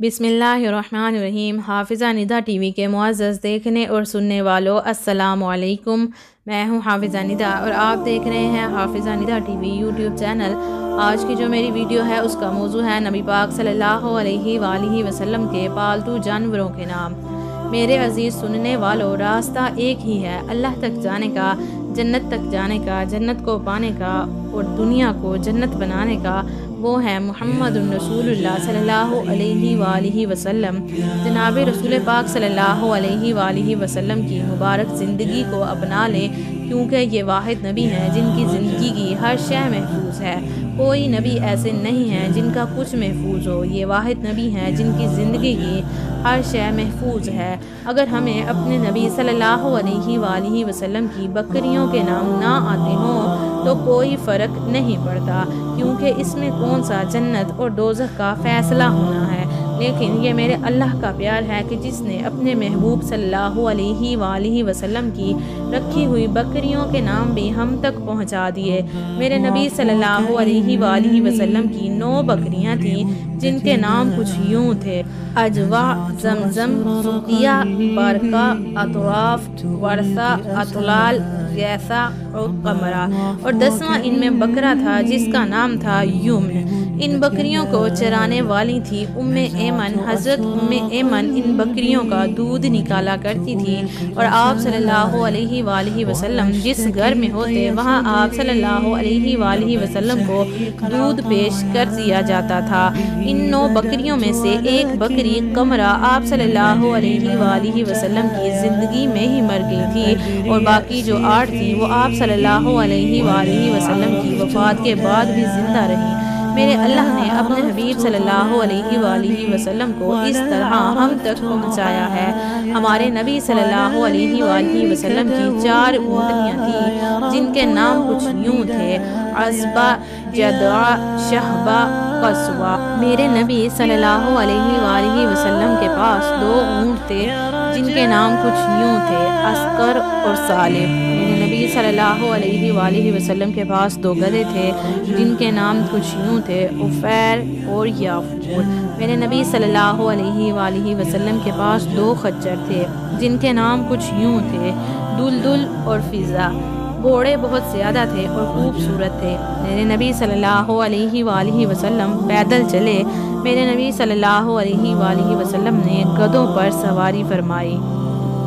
बिस्मिल्लाहिर्रहमानिर्रहीम। हाफिज़ा निदा टीवी के मुअज़्ज़ज़ देखने और सुनने वालों, अस्सलामु अलैकुम। मैं हूं हाफिज़ा निदा और आप देख रहे हैं Hafiza Nida TV YouTube channel. आज की जो मेरी वीडियो है उसका मौजू है नबी पाक सल्लल्लाहु अलैहि वसल्लम के पालतू जानवरों के नाम। मेरे अजीज़ सुनने वालों, रास्ता एक ही है अल्लाह तक जाने का, जन्नत तक जाने का, जन्नत को पाने का और दुनिया को जन्नत बनाने का। वो है मुहम्मदुर रसूलुल्लाह सल्लल्लाहु अलैहि वसल्लम। जनाब रसूल पाक सल्लल्लाहु अलैहि वसल्लम की मुबारक ज़िंदगी को अपना लें, क्योंकि ये वाहिद नबी हैं जिनकी ज़िंदगी की हर शय महफूज है। कोई नबी ऐसे नहीं हैं जिनका कुछ महफूज हो। ये वाहिद नबी हैं जिनकी ज़िंदगी की हर शय महफूज है। अगर हमें अपने नबी सल्लल्लाहु अलैहि वसल्लम की बकरियों के नाम ना आते हों तो कोई फ़र्क नहीं पड़ता, क्योंकि इसमें कौन सा जन्नत और दोज़ख का फ़ैसला होना है। लेकिन ये मेरे अल्लाह का प्यार है कि जिसने अपने महबूब सल्लल्लाहु अलैहि वसल्लम की रखी हुई बकरियों के नाम भी हम तक पहुंचा दिए। मेरे नबी सल्लल्लाहु अलैहि वसल्लम की 9 बकरियां थीं जिनके नाम कुछ यूँ थे: अजवा, जमजम, सुकिया, बरका, अतराफ, वर्षा, अतलाल, गैसा और कमरा। और 10वां इनमें बकरा था जिसका नाम था युम्न। इन बकरियों को चराने वाली थी उम्मे ऐमन। हज़रत उम्मे ऐमन इन बकरियों का दूध निकाला करती थी और आप सल्लल्लाहु अलैहि वसल्लम जिस घर में होते वहाँ आप सल्लल्लाहु अलैहि वसल्लम को दूध पेश कर दिया जाता था। इन 9 बकरियों में से एक बकरी कमरा आप सल्लल्लाहु अलैहि वसल्लम की ज़िंदगी में ही मर गई थी और बाकी जो 8 थी वो आप सल्लल्लाहु अलैहि वसल्लम की वफ़ात के बाद भी ज़िंदा रही। मेरे अल्लाह ने अपने हबीब सल्लल्लाहु अलैहि वसल्लम को इस तरह हम तक पहुँचाया है। हमारे नबी सल्लल्लाहु अलैहि वसल्लम की 4 ऊँटनियाँ थीं जिनके नाम कुछ यूँ थे: अज़बा, जदा, शहबा, कस्वा। मेरे नबी सल्लल्लाहु अलैहि वसल्लम के पास 2 ऊँट थे जिनके नाम कुछ यूँ थे: अस्कर और सालिब। मेरे नबी सल्लल्लाहु अलैहि वसल्लम के पास 2 गधे थे जिनके नाम कुछ यूँ थे: उफैर और याफूर। मेरे नबी सल्लल्लाहु अलैहि वसल्लम के पास 2 खच्चर थे जिनके नाम कुछ यूँ थे: दुलदुल और फिज़ा। घोड़े बहुत ज़्यादा थे और खूबसूरत थे। मेरे नबी सल्लल्लाहु अलैहि वसल्लम पैदल चले। मेरे नबी सल्लल्लाहु अलैहि वसल्लम ने गधों पर सवारी फरमाई।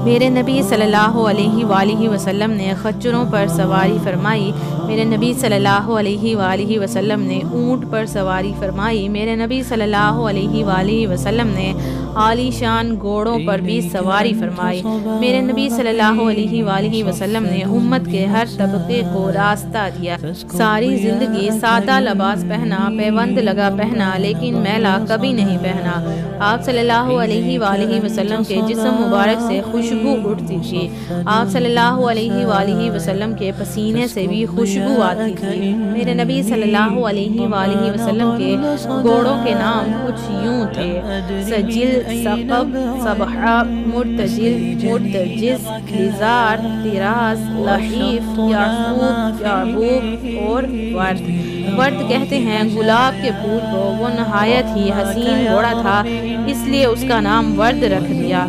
मेरे नबी सल्लल्लाहु अलैहि वसल्लम ने खच्चरों पर सवारी फरमाई। मेरे नबी सल्लल्लाहु अलैहि वसल्लम ने ऊँट पर सवारी फरमाई। मेरे नबी सल्लल्लाहु अलैहि वसल्लम ने आलीशान घोड़ों पर भी सवारी फरमाई। मेरे नबी सल्लल्लाहु अलैहि वसल्लम ने उम्मत के हर तबके को रास्ता दिया। सारी ज़िंदगी सादा लिबास पहना, पैबंद लगा पहना, लेकिन मैला कभी नहीं पहना। आप सल्लल्लाहु अलैहि वसल्लम के जिस्म मुबारक से खुशबू उठती थी। आप सल्लल्लाहु अलैहि वसल्लम के पसीने से भी खुशबू आती थी। मेरे नबी सल्लल्लाहु अलैहि वसल्लम के घोड़ों के नाम कुछ यूँ थे: सजिल, सकब, सबहा, मुर्तजिल, मुर्तजिज, लिजार, तिरास, लहीफ, याकूब, याबूब और वर्द। वर्द कहते हैं गुलाब के फूल को। वो नहायत ही हसीन घोड़ा था, इसलिए उसका नाम वर्द रख दिया।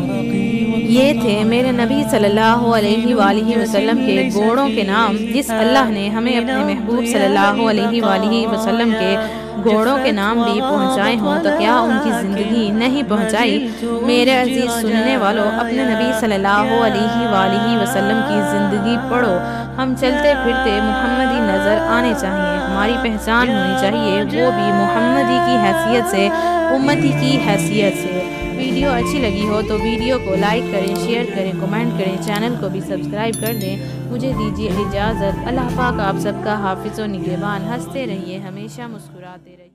ये थे मेरे नबी सल्लल्लाहु अलैहि वसल्लम के घोड़ों के नाम। जिस अल्लाह ने हमें अपने महबूब सल्लल्लाहु अलैहि वसल्लम के घोड़ों के नाम भी पहुँचाए हों तो क्या उनकी ज़िंदगी नहीं पहुँचाई। मेरे अजीज़ सुनने वालों, अपने नबी सल्लल्लाहु अलैहि वसल्लम की ज़िंदगी पढ़ो। हम चलते फिरते मुहम्मदी नज़र आने चाहिए। हमारी पहचान होनी चाहिए, वो भी मुहम्मदी की हैसियत से, उम्मती की हैसियत से। वीडियो अच्छी लगी हो तो वीडियो को लाइक करें, शेयर करें, कमेंट करें, चैनल को भी सब्सक्राइब कर दें। मुझे दीजिए इजाज़त। अल्लाह पाक आप सबका हाफिज़ व निगहबान। हंसते रहिए, हमेशा मुस्कुराते रहिए।